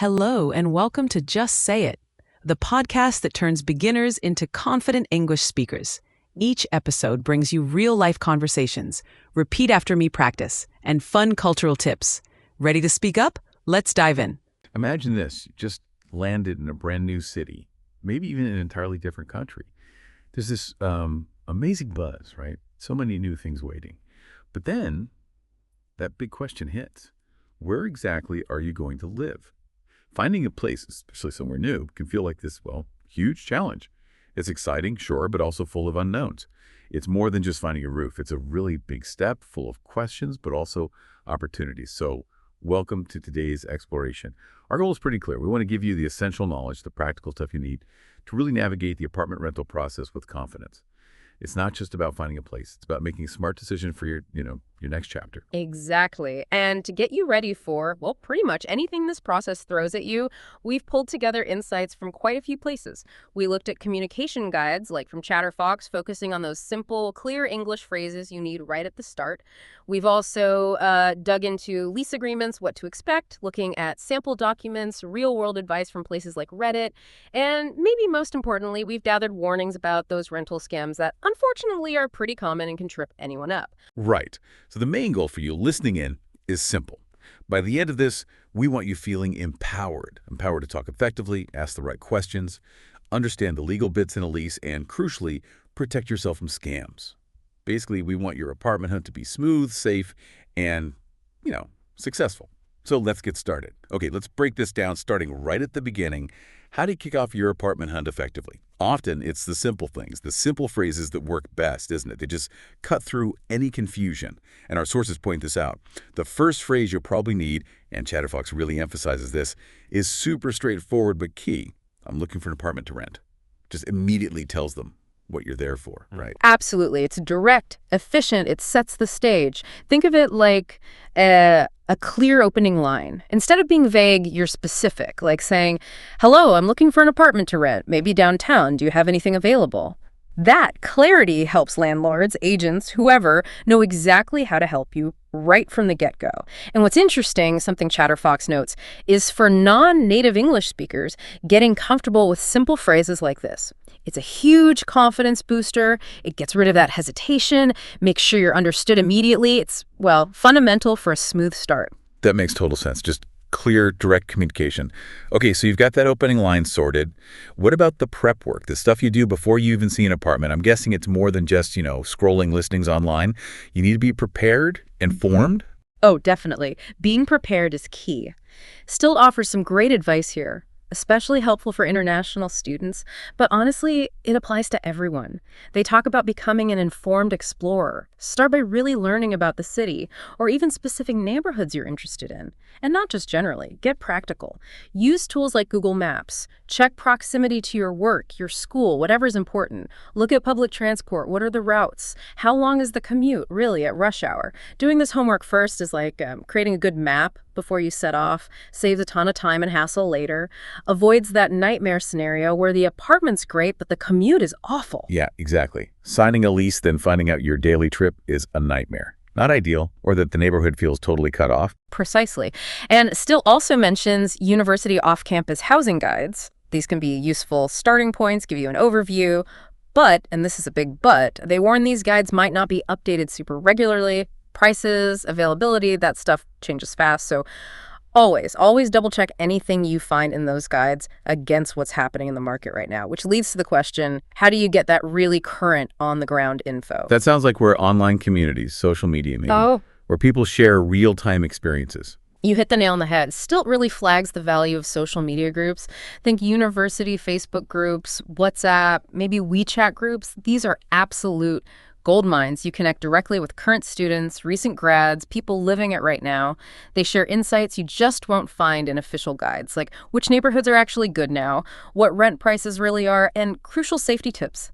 Hello, and welcome to Just Say It, the podcast that turns beginners into confident English speakers. Each episode brings you real-life conversations, repeat after me practice, and fun cultural tips. Ready to speak up? Let's dive in. Imagine this, you just landed in a brand new city, maybe even in an entirely different country. There's this amazing buzz, right? So many new things waiting. But then that big question hits. Where exactly are you going to live? Finding a place, especially somewhere new, can feel like this, huge challenge. It's exciting, sure, but also full of unknowns. It's more than just finding a roof. It's a really big step, full of questions, but also opportunities. So welcome to today's exploration. Our goal is pretty clear. We want to give you the essential knowledge, the practical stuff you need to really navigate the apartment rental process with confidence. It's not just about finding a place. It's about making a smart decision for your next chapter. Exactly. And to get you ready for, pretty much anything this process throws at you, we've pulled together insights from quite a few places. We looked at communication guides, like from Chatterfox, focusing on those simple, clear English phrases you need right at the start. We've also dug into lease agreements, what to expect, looking at sample documents, real-world advice from places like Reddit, and maybe most importantly, we've gathered warnings about those rental scams that unfortunately are pretty common and can trip anyone up. Right. So the main goal for you listening in is simple. By the end of this, we want you feeling empowered to talk effectively, ask the right questions, understand the legal bits in a lease, and crucially, protect yourself from scams. Basically, we want your apartment hunt to be smooth, safe, and, successful. So let's get started. Okay, let's break this down starting right at the beginning. How do you kick off your apartment hunt effectively? Often, it's the simple things, the simple phrases that work best, isn't it? They just cut through any confusion. And our sources point this out. The first phrase you'll probably need, and Chatterfox really emphasizes this, is super straightforward but key. I'm looking for an apartment to rent. Just immediately tells them what you're there for, right? Absolutely. It's direct, efficient, it sets the stage. Think of it like a clear opening line. Instead of being vague, you're specific, like saying, "Hello, I'm looking for an apartment to rent, maybe downtown. Do you have anything available?" That clarity helps landlords, agents, whoever, know exactly how to help you right from the get-go. And what's interesting, something Chatterfox notes, is for non-native English speakers, getting comfortable with simple phrases like this. It's a huge confidence booster. It gets rid of that hesitation, makes sure you're understood immediately. It's, fundamental for a smooth start. That makes total sense. Just clear, direct communication. Okay, so you've got that opening line sorted. What about the prep work, the stuff you do before you even see an apartment? I'm guessing it's more than just, scrolling listings online. You need to be prepared, informed. Oh, definitely. Being prepared is key. Still offers some great advice here, especially helpful for international students, but honestly, it applies to everyone. They talk about becoming an informed explorer. Start by really learning about the city, or even specific neighborhoods you're interested in. And not just generally, get practical. Use tools like Google Maps. Check proximity to your work, your school, whatever's important. Look at public transport. What are the routes? How long is the commute, really, at rush hour? Doing this homework first is like creating a good map before you set off, saves a ton of time and hassle later, avoids that nightmare scenario where the apartment's great, but the commute is awful. Yeah, exactly. Signing a lease, then finding out your daily trip is a nightmare. Not ideal, or that the neighborhood feels totally cut off. Precisely. And still also mentions university off-campus housing guides. These can be useful starting points, give you an overview, but, and this is a big but, they warn these guides might not be updated super regularly. Prices, availability, that stuff changes fast. So always double check anything you find in those guides against what's happening in the market right now, which leads to the question, how do you get that really current on-the-ground info? That sounds like we're online communities, social media maybe, where people share real-time experiences. You hit the nail on the head. Still really flags the value of social media groups. Think university Facebook groups, WhatsApp, maybe WeChat groups. These are absolute gold mines. You connect directly with current students, recent grads, people living it right now. They share insights you just won't find in official guides, like which neighborhoods are actually good now, what rent prices really are, and crucial safety tips.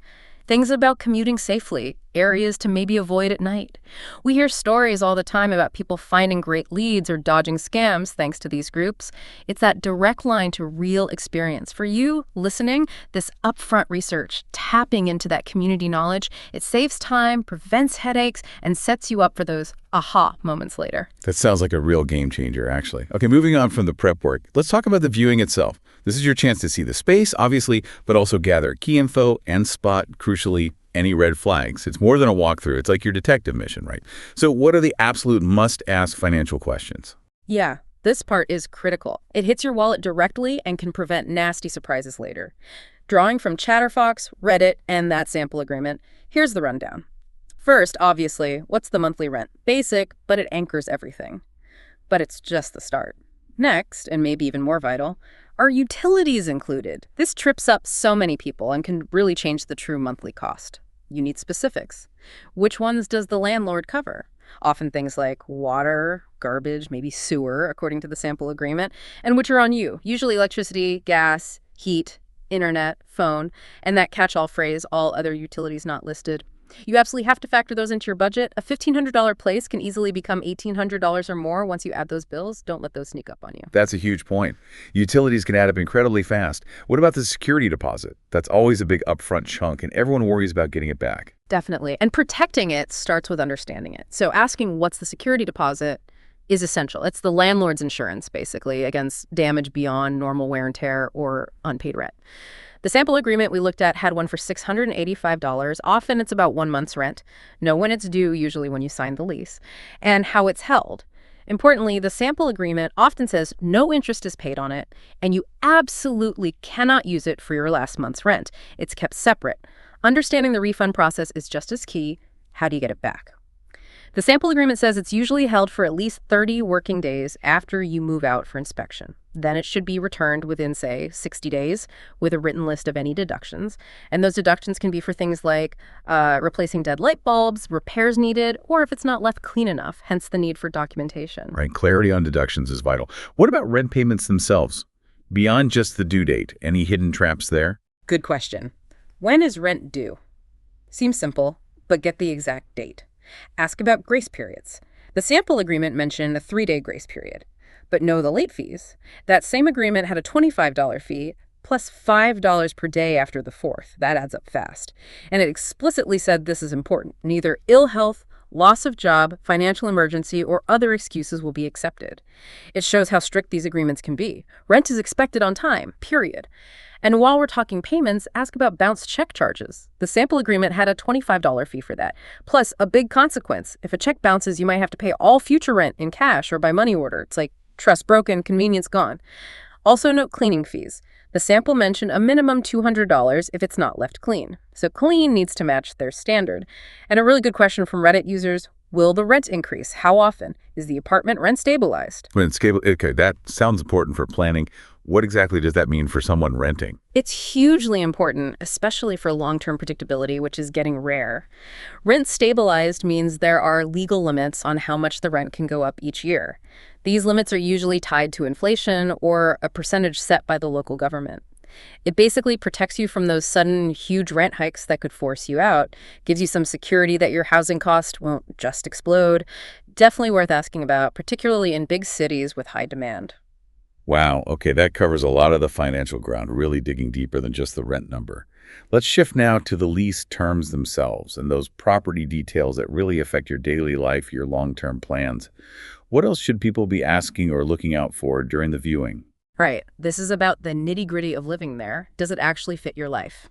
Things about commuting safely. areas to maybe avoid at night. We hear stories all the time about people finding great leads or dodging scams thanks to these groups. It's that direct line to real experience. For you listening, this upfront research, tapping into that community knowledge, it saves time, prevents headaches, and sets you up for those aha moments later. That sounds like a real game changer, actually. Okay, moving on from the prep work, let's talk about the viewing itself. This is your chance to see the space, obviously, but also gather key info and spot, crucially, any red flags. It's more than a walkthrough. It's like your detective mission, right? So what are the absolute must-ask financial questions? Yeah, this part is critical. It hits your wallet directly and can prevent nasty surprises later. Drawing from Chatterbox, Reddit, and that sample agreement, here's the rundown. First, obviously, what's the monthly rent? Basic, but it anchors everything. But it's just the start. Next, and maybe even more vital, are utilities included? This trips up so many people and can really change the true monthly cost. You need specifics. Which ones does the landlord cover? Often things like water, garbage, maybe sewer, according to the sample agreement, and which are on you. Usually electricity, gas, heat, internet, phone, and that catch-all phrase, all other utilities not listed. You absolutely have to factor those into your budget. A $1,500 place can easily become $1,800 or more once you add those bills. Don't let those sneak up on you. That's a huge point. Utilities can add up incredibly fast. What about the security deposit? That's always a big upfront chunk, and everyone worries about getting it back. Definitely. And protecting it starts with understanding it. So asking what's the security deposit is essential. It's the landlord's insurance, basically, against damage beyond normal wear and tear or unpaid rent. The sample agreement we looked at had one for $685. Often it's about 1 month's rent. Know when it's due, usually when you sign the lease, and how it's held. Importantly, the sample agreement often says no interest is paid on it, and you absolutely cannot use it for your last month's rent. It's kept separate. Understanding the refund process is just as key. How do you get it back? The sample agreement says it's usually held for at least 30 working days after you move out for inspection. Then it should be returned within, say, 60 days with a written list of any deductions. And those deductions can be for things like replacing dead light bulbs, repairs needed, or if it's not left clean enough, hence the need for documentation. Right, clarity on deductions is vital. What about rent payments themselves? Beyond just the due date, any hidden traps there? Good question. When is rent due? Seems simple, but get the exact date. Ask about grace periods. The sample agreement mentioned a 3-day grace period, but know the late fees. That same agreement had a $25 fee plus $5 per day after the 4th. That adds up fast. And it explicitly said this is important. Neither ill health, loss of job, financial emergency, or other excuses will be accepted. It shows how strict these agreements can be. Rent is expected on time, period. And while we're talking payments, ask about bounced check charges. The sample agreement had a $25 fee for that. Plus, a big consequence. If a check bounces, you might have to pay all future rent in cash or by money order. It's like trust broken, convenience gone. Also note cleaning fees. The sample mentioned a minimum $200 if it's not left clean. So clean needs to match their standard. And a really good question from Reddit users, will the rent increase? How often? Is the apartment rent stabilized? When it's stable, okay, that sounds important for planning. What exactly does that mean for someone renting? It's hugely important, especially for long-term predictability, which is getting rare. Rent stabilized means there are legal limits on how much the rent can go up each year. These limits are usually tied to inflation or a percentage set by the local government. It basically protects you from those sudden, huge rent hikes that could force you out, gives you some security that your housing cost won't just explode. Definitely worth asking about, particularly in big cities with high demand. Wow, okay, that covers a lot of the financial ground, really digging deeper than just the rent number. Let's shift now to the lease terms themselves and those property details that really affect your daily life, your long-term plans. What else should people be asking or looking out for during the viewing? Right. This is about the nitty-gritty of living there. Does it actually fit your life?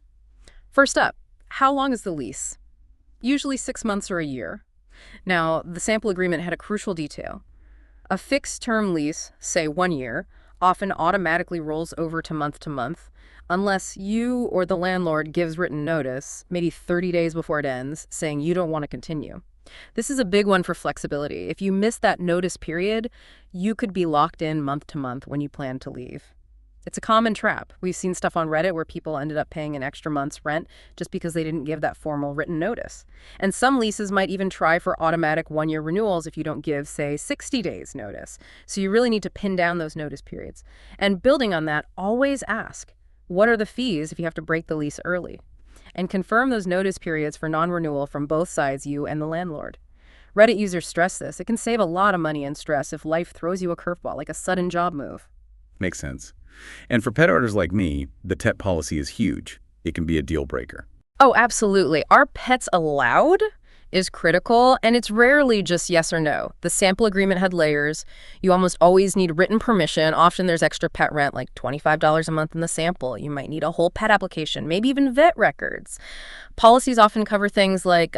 First up, how long is the lease? Usually 6 months or a year. Now, the sample agreement had a crucial detail. A fixed-term lease, say 1 year, often automatically rolls over to month, unless you or the landlord gives written notice, maybe 30 days before it ends, saying you don't want to continue. This is a big one for flexibility. If you miss that notice period, you could be locked in month to month when you plan to leave. It's a common trap. We've seen stuff on Reddit where people ended up paying an extra month's rent just because they didn't give that formal written notice. And some leases might even try for automatic 1-year renewals if you don't give, say, 60 days notice. So you really need to pin down those notice periods. And building on that, always ask, what are the fees if you have to break the lease early? and confirm those notice periods for non-renewal from both sides, you and the landlord. Reddit users stress this. It can save a lot of money and stress if life throws you a curveball, like a sudden job move. Makes sense. And for pet owners like me, the TEP policy is huge. It can be a deal breaker. Oh, absolutely. Are pets allowed is critical, and it's rarely just yes or no. The sample agreement had layers. You almost always need written permission. Often there's extra pet rent, like $25 a month in the sample. You might need a whole pet application, maybe even vet records. Policies often cover things like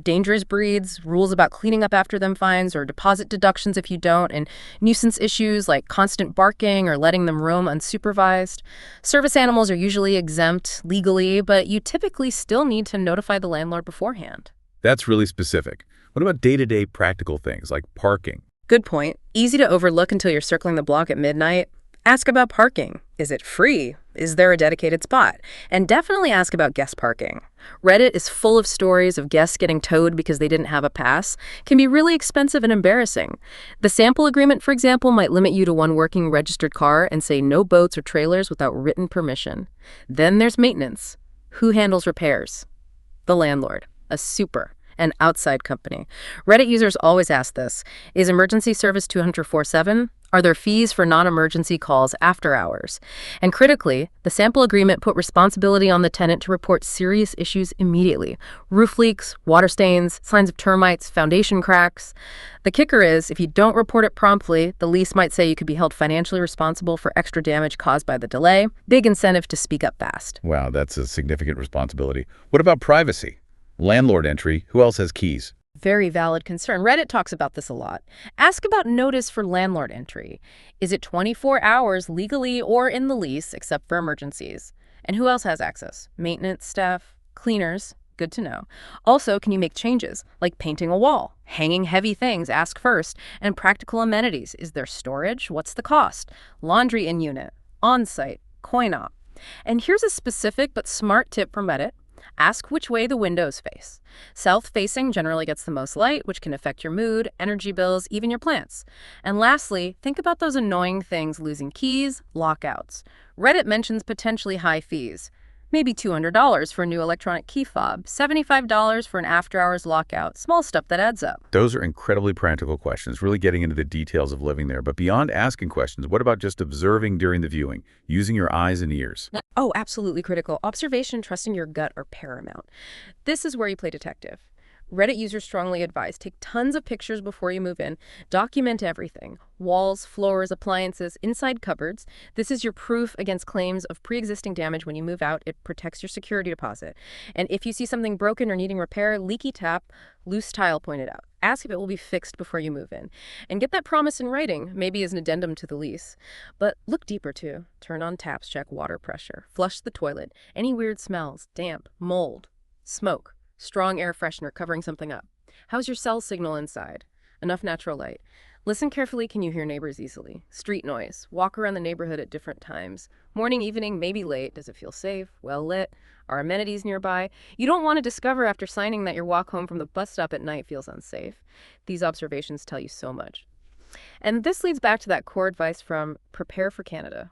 dangerous breeds, rules about cleaning up after them, fines, or deposit deductions if you don't, and nuisance issues like constant barking or letting them roam unsupervised. Service animals are usually exempt legally, but you typically still need to notify the landlord beforehand. That's really specific. What about day-to-day practical things like parking? Good point. Easy to overlook until you're circling the block at midnight. Ask about parking. Is it free? Is there a dedicated spot? And definitely ask about guest parking. Reddit is full of stories of guests getting towed because they didn't have a pass. It can be really expensive and embarrassing. The sample agreement, for example, might limit you to one working registered car and say no boats or trailers without written permission. Then there's maintenance. Who handles repairs? The landlord. A super, an outside company. Reddit users always ask this. Is emergency service 24/7? Are there fees for non-emergency calls after hours? And critically, the sample agreement put responsibility on the tenant to report serious issues immediately. Roof leaks, water stains, signs of termites, foundation cracks. The kicker is, if you don't report it promptly, the lease might say you could be held financially responsible for extra damage caused by the delay. Big incentive to speak up fast. Wow, that's a significant responsibility. What about privacy? Landlord entry, who else has keys? Very valid concern. Reddit talks about this a lot. Ask about notice for landlord entry. Is it 24 hours legally or in the lease, except for emergencies? And who else has access? Maintenance staff, cleaners, good to know. Also, can you make changes, like painting a wall, hanging heavy things, ask first, and practical amenities. Is there storage? What's the cost? Laundry in unit, on-site, coin-op. And here's a specific but smart tip from Reddit. Ask which way the windows face. South-facing generally gets the most light, which can affect your mood, energy bills, even your plants. And lastly, think about those annoying things: losing keys, lockouts. Reddit mentions potentially high fees. Maybe $200 for a new electronic key fob, $75 for an after-hours lockout. Small stuff that adds up. Those are incredibly practical questions, really getting into the details of living there. But beyond asking questions, what about just observing during the viewing, using your eyes and ears? Oh, absolutely critical. Observation, trusting your gut are paramount. This is where you play detective. Reddit users strongly advise take tons of pictures before you move in. Document everything. Walls, floors, appliances, inside cupboards. This is your proof against claims of pre-existing damage when you move out. It protects your security deposit. And if you see something broken or needing repair, leaky tap, loose tile pointed out. Ask if it will be fixed before you move in. And get that promise in writing, maybe as an addendum to the lease. But look deeper too. Turn on taps, check water pressure. Flush the toilet. Any weird smells, damp, mold, smoke. Strong air freshener covering something up. How's your cell signal inside? Enough natural light. Listen carefully. Can you hear neighbors easily? Street noise. Walk around the neighborhood at different times. Morning, evening, maybe late. Does it feel safe? Well lit? Are amenities nearby? You don't want to discover after signing that your walk home from the bus stop at night feels unsafe. These observations tell you so much. And this leads back to that core advice from Prepare for Canada.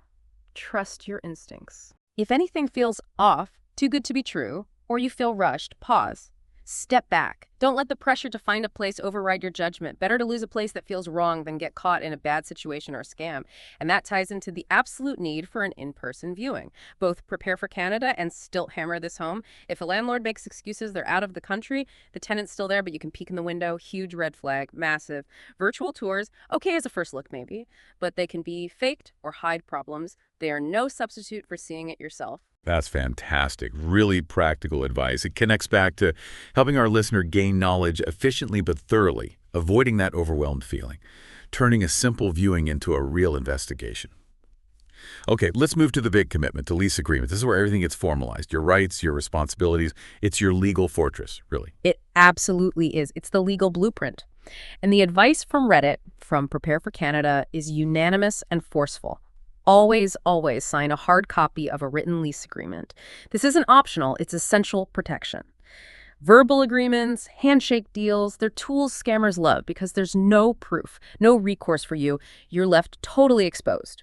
Trust your instincts. If anything feels off, too good to be true, or you feel rushed, pause. Step back. Don't let the pressure to find a place override your judgment. Better to lose a place that feels wrong than get caught in a bad situation or a scam. And that ties into the absolute need for an in-person viewing. Both Prepare for Canada and still hammer this home. If a landlord makes excuses they're out of the country, the tenant's still there, but you can peek in the window. Huge red flag, massive. Virtual tours, okay as a first look maybe, but they can be faked or hide problems. They are no substitute for seeing it yourself. That's fantastic. Really practical advice. It connects back to helping our listener gain knowledge efficiently but thoroughly, avoiding that overwhelmed feeling, turning a simple viewing into a real investigation. Okay, let's move to the big commitment, the lease agreement. This is where everything gets formalized. Your rights, your responsibilities. It's your legal fortress, really. It absolutely is. It's the legal blueprint. And the advice from Reddit, from Prepare for Canada, is unanimous and forceful. Always, always sign a hard copy of a written lease agreement. This isn't optional, it's essential protection. Verbal agreements, handshake deals, they're tools scammers love because there's no proof, no recourse for you. You're left totally exposed.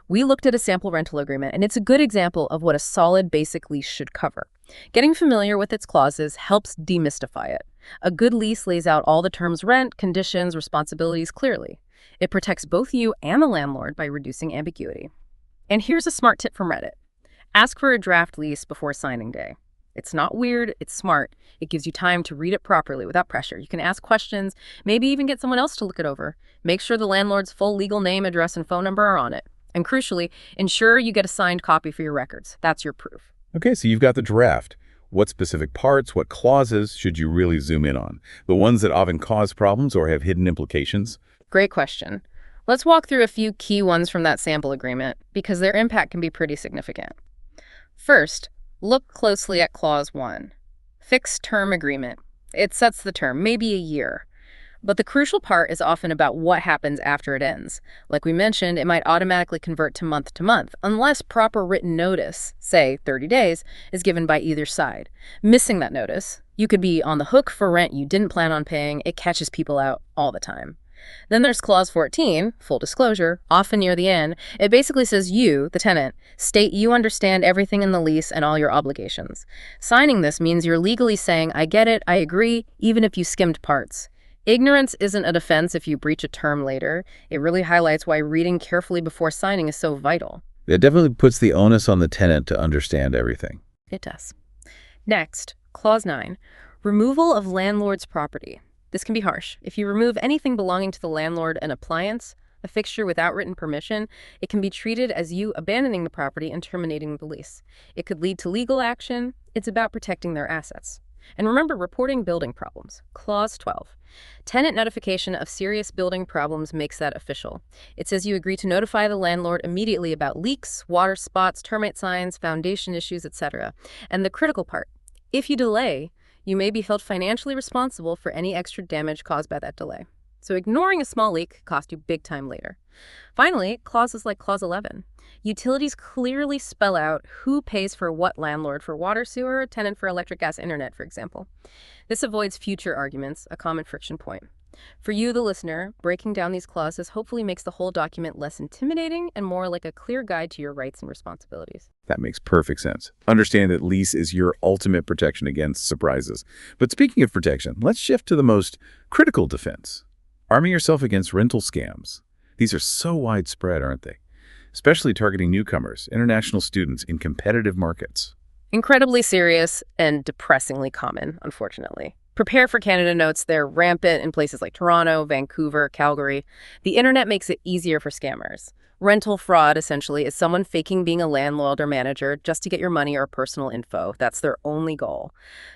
We looked at a sample rental agreement, and it's a good example of what a solid basic lease should cover. Getting familiar with its clauses helps demystify it. A good lease lays out all the terms rent, conditions, responsibilities clearly. It protects both you and the landlord by reducing ambiguity. And here's a smart tip from Reddit. Ask for a draft lease before signing day. It's not weird, it's smart. It gives you time to read it properly without pressure. You can ask questions, maybe even get someone else to look it over. Make sure the landlord's full legal name, address, and phone number are on it. And crucially, ensure you get a signed copy for your records. That's your proof. Okay, so you've got the draft. What specific parts, what clauses should you really zoom in on? The ones that often cause problems or have hidden implications? Great question. Let's walk through a few key ones from that sample agreement because their impact can be pretty significant. First, look closely at Clause 1. Fixed term agreement. It sets the term, maybe a year. But the crucial part is often about what happens after it ends. Like we mentioned, it might automatically convert to month unless proper written notice, say 30 days, is given by either side. Missing that notice, you could be on the hook for rent you didn't plan on paying. It catches people out all the time. Then there's Clause 14, full disclosure, often near the end. It basically says you, the tenant, state you understand everything in the lease and all your obligations. Signing this means you're legally saying, I get it, I agree, even if you skimmed parts. Ignorance isn't a defense if you breach a term later. It really highlights why reading carefully before signing is so vital. It definitely puts the onus on the tenant to understand everything. It does. Next, Clause 9, removal of landlord's property. This can be harsh. If you remove anything belonging to the landlord, an appliance, a fixture without written permission, it can be treated as you abandoning the property and terminating the lease. It could lead to legal action. It's about protecting their assets. And remember, reporting building problems. Clause 12. Tenant notification of serious building problems makes that official. It says you agree to notify the landlord immediately about leaks, water spots, termite signs, foundation issues, etc. And the critical part, if you delay, you may be held financially responsible for any extra damage caused by that delay. So ignoring a small leak could cost you big time later. Finally, clauses like Clause 11. Utilities clearly spell out who pays for what landlord for water, sewer, tenant for electric, gas, internet, for example. This avoids future arguments, a common friction point. For you, the listener, breaking down these clauses hopefully makes the whole document less intimidating and more like a clear guide to your rights and responsibilities. That makes perfect sense. Understand that lease is your ultimate protection against surprises. But speaking of protection, let's shift to the most critical defense. Arming yourself against rental scams. These are so widespread, aren't they? Especially targeting newcomers, international students in competitive markets. Incredibly serious and depressingly common, unfortunately. Prepare for Canada notes they're rampant in places like Toronto, Vancouver, Calgary. The internet makes it easier for scammers. Rental fraud, essentially, is someone faking being a landlord or manager just to get your money or personal info. That's their only goal.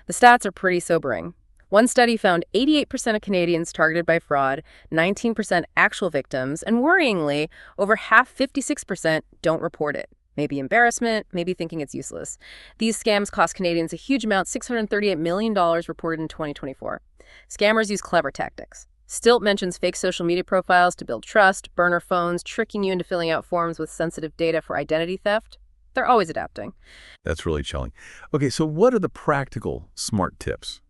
The stats are pretty sobering. One study found 88% of Canadians targeted by fraud, 19% actual victims, and worryingly, over half, 56%, don't report it. Maybe embarrassment, maybe thinking it's useless. These scams cost Canadians a huge amount, $638 million reported in 2024. Scammers use clever tactics. Stilt mentions fake social media profiles to build trust, burner phones, tricking you into filling out forms with sensitive data for identity theft. They're always adapting. That's really chilling. Okay, so what are the practical smart tips?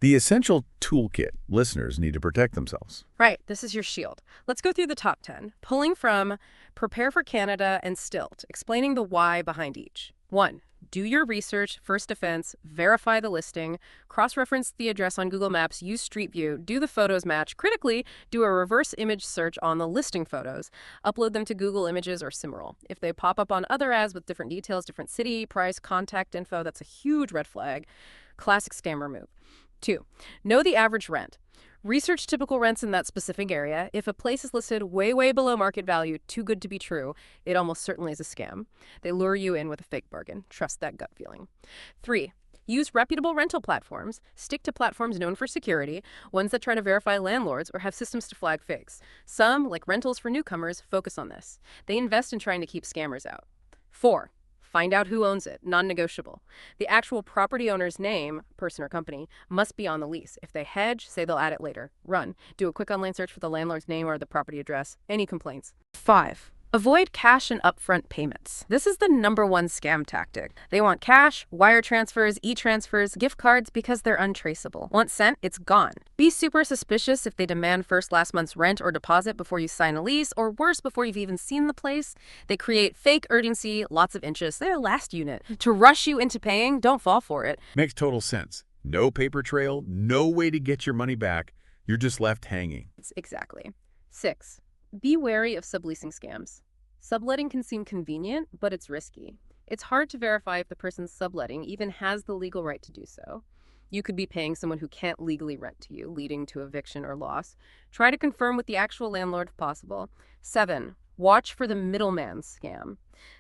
The essential toolkit listeners need to protect themselves. Right, this is your shield. Let's go through the top 10, pulling from Prepare for Canada and Stilt, explaining the why behind each. 1. Do your research, first defense, verify the listing, cross-reference the address on Google Maps, use Street View, do the photos match, critically, do a reverse image search on the listing photos, upload them to Google Images or Cimmeral. If they pop up on other ads with different details, different city, price, contact info, that's a huge red flag. Classic scammer move. 2. Know the average rent. Research typical rents in that specific area. If a place is listed way below market value, too good to be true, it almost certainly is a scam. They lure you in with a fake bargain. Trust that gut feeling. 3. Use reputable rental platforms. Stick to platforms known for security, ones that try to verify landlords or have systems to flag fakes. Some, like Rentals for Newcomers, focus on this. They invest in trying to keep scammers out. 4. Find out who owns it, non-negotiable. The actual property owner's name, person or company, must be on the lease. If they hedge, say they'll add it later. Run. Do a quick online search for the landlord's name or the property address. Any complaints? 5. Avoid cash and upfront payments. This is the #1 scam tactic. They want cash, wire transfers, e-transfers, gift cards because they're untraceable. Once sent, it's gone. Be super suspicious if they demand last month's rent or deposit before you sign a lease, or worse, before you've even seen the place. They create fake urgency, lots of interest. They're a last unit. To rush you into paying, don't fall for it. Makes total sense. No paper trail, no way to get your money back. You're just left hanging. Exactly. 6. Be wary of subleasing scams. Subletting can seem convenient, but it's risky. It's hard to verify if the person subletting even has the legal right to do so. You could be paying someone who can't legally rent to you, leading to eviction or loss. Try to confirm with the actual landlord if possible. 7. Watch for the middleman scam.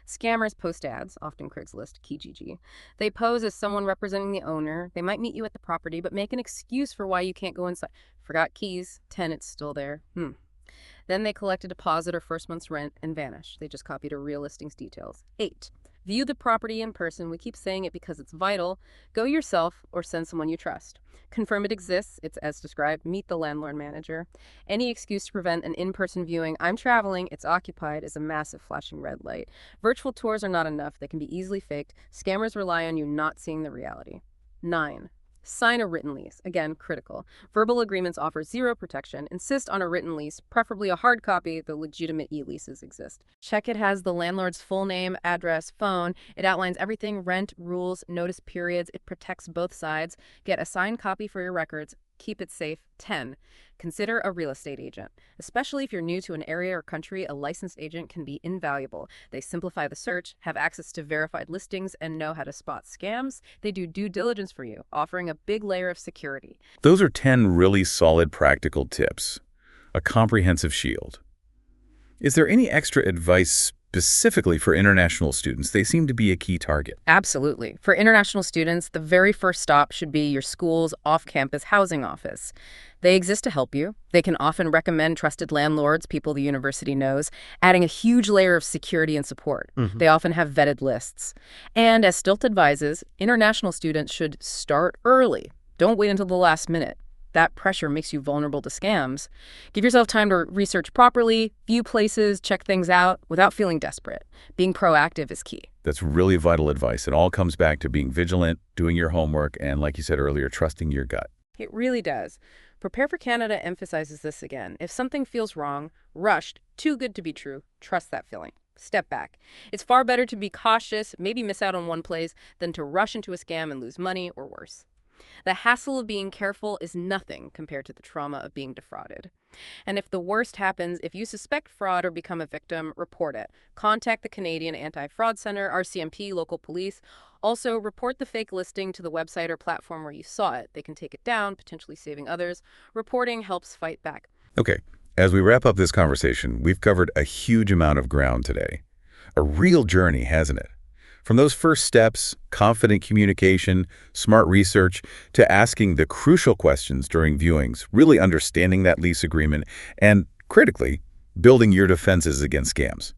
Scammers post ads, often Craigslist, Kijiji. They pose as someone representing the owner. They might meet you at the property, but make an excuse for why you can't go inside. Forgot keys, tenant's still there. Then they collect a deposit or first month's rent and vanish. They just copied a real listing's details. 8. View the property in person. We keep saying it because it's vital. Go yourself or send someone you trust. Confirm it exists. It's as described. Meet the landlord manager. Any excuse to prevent an in-person viewing, I'm traveling, it's occupied, is a massive flashing red light. Virtual tours are not enough. They can be easily faked. Scammers rely on you not seeing the reality. 9. Sign a written lease. Again, critical. Verbal agreements offer zero protection. Insist on a written lease, preferably a hard copy, though legitimate e-leases exist. Check it has the landlord's full name, address, phone. It outlines everything: rent, rules, notice periods. It protects both sides. Get a signed copy for your records. Keep it safe. 10. Consider a real estate agent. Especially if you're new to an area or country, a licensed agent can be invaluable. They simplify the search, have access to verified listings, and know how to spot scams. They do due diligence for you, offering a big layer of security. Those are 10 really solid practical tips. A comprehensive shield. Is there any extra advice specifically for international students? They seem to be a key target. Absolutely. For international students, the very first stop should be your school's off-campus housing office. They exist to help you. They can often recommend trusted landlords, people the university knows, adding a huge layer of security and support. They often have vetted lists. And as Stilt advises, international students should start early. Don't wait until the last minute. That pressure makes you vulnerable to scams. Give yourself time to research properly, view places, check things out without feeling desperate. Being proactive is key. That's really vital advice. It all comes back to being vigilant, doing your homework, and like you said earlier, trusting your gut. It really does. Prepare for Canada emphasizes this again. If something feels wrong, rushed, too good to be true, trust that feeling. Step back. It's far better to be cautious, maybe miss out on one place, than to rush into a scam and lose money or worse. The hassle of being careful is nothing compared to the trauma of being defrauded. And if the worst happens, if you suspect fraud or become a victim, report it. Contact the Canadian Anti-Fraud Centre, RCMP, local police. Also, report the fake listing to the website or platform where you saw it. They can take it down, potentially saving others. Reporting helps fight back. Okay, as we wrap up this conversation, we've covered a huge amount of ground today. A real journey, hasn't it? From those first steps, confident communication, smart research, to asking the crucial questions during viewings, really understanding that lease agreement, and, critically, building your defenses against scams.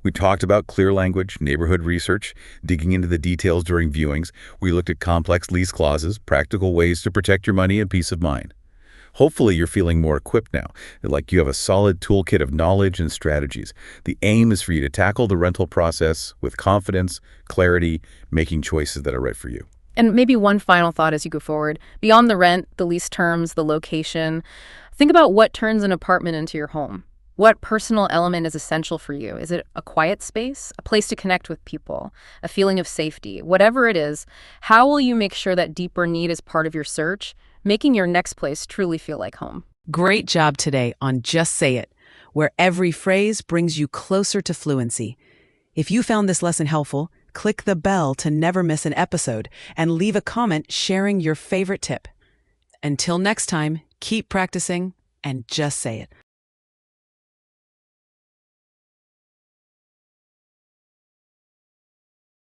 We talked about clear language, neighborhood research, digging into the details during viewings. We looked at complex lease clauses, practical ways to protect your money and peace of mind. Hopefully you're feeling more equipped now, like you have a solid toolkit of knowledge and strategies. The aim is for you to tackle the rental process with confidence, clarity, making choices that are right for you. And maybe one final thought as you go forward. Beyond the rent, the lease terms, the location, think about what turns an apartment into your home. What personal element is essential for you? Is it a quiet space, a place to connect with people, a feeling of safety? Whatever it is, how will you make sure that deeper need is part of your search, making your next place truly feel like home? Great job today on Just Say It, where every phrase brings you closer to fluency. If you found this lesson helpful, click the bell to never miss an episode and leave a comment sharing your favorite tip. Until next time, keep practicing and just say it.